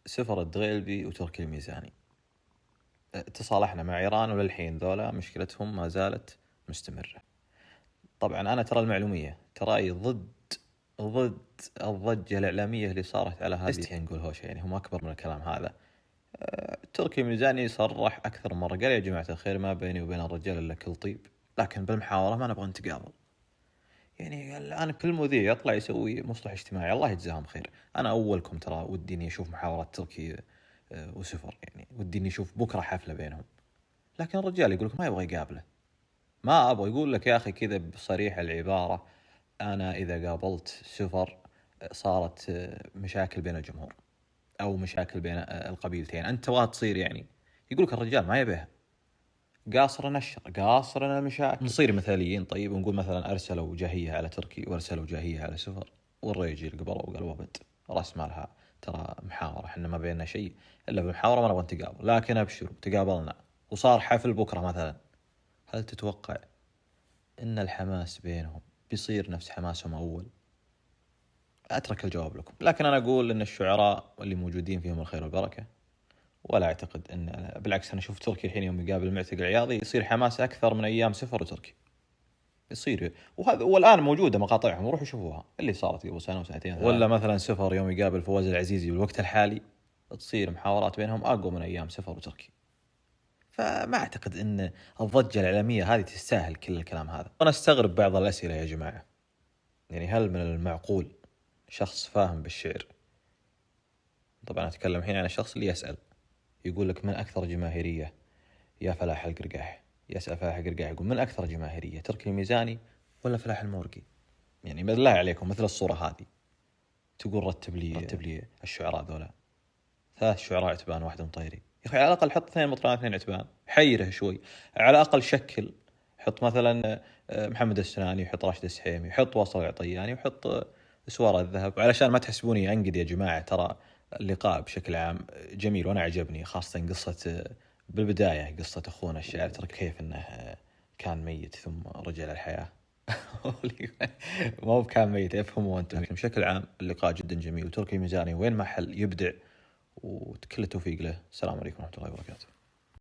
سفر الدغيلبي وتركي الميزاني. تصالحنا مع إيران وللحين ذولا مشكلتهم ما زالت مستمرة. طبعا أنا ترى المعلومية ترى ضد الضجة الإعلامية اللي صارت على هذه نقول هوشة، يعني هم أكبر من الكلام هذا. تركي الميزاني صرح أكثر مرة قال يا جماعة الخير ما بيني وبين الرجال إلا كل طيب، لكن بالمحاورة ما نبغى نتقابل. يعني الآن كل مذيع يطلع يسوي مصلح اجتماعي، الله يجزاهم خير. أنا أولكم ترى وديني أشوف محاورات تركي وسفر، يعني وديني أشوف بكرة حفلة بينهم، لكن الرجال يقول لك ما يبغى يقابله. ما أبغى يقول لك يا أخي كذا بصريح العبارة أنا إذا قابلت سفر صارت مشاكل بين الجمهور أو مشاكل بين القبيلتين، أنت تبغى تصير يعني. يقول لك الرجال ما يبيها، قاصرنا الشر قاصرنا المشاكل. نصير مثاليين طيب ونقول مثلا أرسلوا جاهية على تركي وأرسلوا جاهية على سفر، والرجال قبلوا وقالوا وبد رأس مالها ترى محاورة، إحنا ما بيننا شيء إلا بالمحاورة، ما نبغى نتقابل، لكن أبشروا تقابلنا وصار حفل بكرة مثلا، هل تتوقع إن الحماس بينهم بيصير نفس حماسهم أول؟ أترك الجواب لكم، لكن أنا أقول إن الشعراء اللي موجودين فيهم الخير والبركة، ولا أعتقد إن بالعكس. أنا أشوف تركي الحين يوم يقابل المعتق العياضي يصير حماس أكثر من أيام سفر وتركي يصير، وهذا والآن موجودة مقاطعهم وروحوا شوفوها اللي صارت قبل سنة وسنتين. ولا مثلا سفر يوم يقابل فواز العزيزي بالوقت الحالي تصير محاورات بينهم أقوى من أيام سفر وتركي. فما أعتقد أن الضجة الإعلامية هذه تستاهل كل الكلام هذا. أنا أستغرب بعض الأسئلة يا جماعة، يعني هل من المعقول شخص فاهم بالشعر، طبعا أتكلم الحين عن الشخص اللي يسأل، يقول لك من أكثر جماهيرية يا فلاح القرقاح؟ يسأل فلاح القرقاح يقول من أكثر جماهيرية تركي الميزاني ولا فلاح المورقي؟ يعني بالله عليكم مثل الصورة هذه تقول رتب لي الشعراء ذولا، 3 شعراء عتبان واحد مطيري، يا أخي على الأقل حط 2 مطران 2 عتبان، حيره شوي على الأقل، شكل حط مثلا محمد السناني، وحط راشد السحيمي، وحط واصل العطياني، وحط سوار الذهب. وعلشان ما تحسبوني أنقد يا جماعة، ترى اللقاء بشكل عام جميل وأنا عجبني، خاصة قصة بالبداية قصة أخونا الشاعر ترى كيف أنه كان ميت ثم رجع للحياة. ما هو كان ميت، افهموا أنتم. لكن بشكل عام اللقاء جدا جميل، وتركي الميزاني وين ما حل يبدع، وكل التوفيق له. السلام عليكم ورحمة الله وبركاته.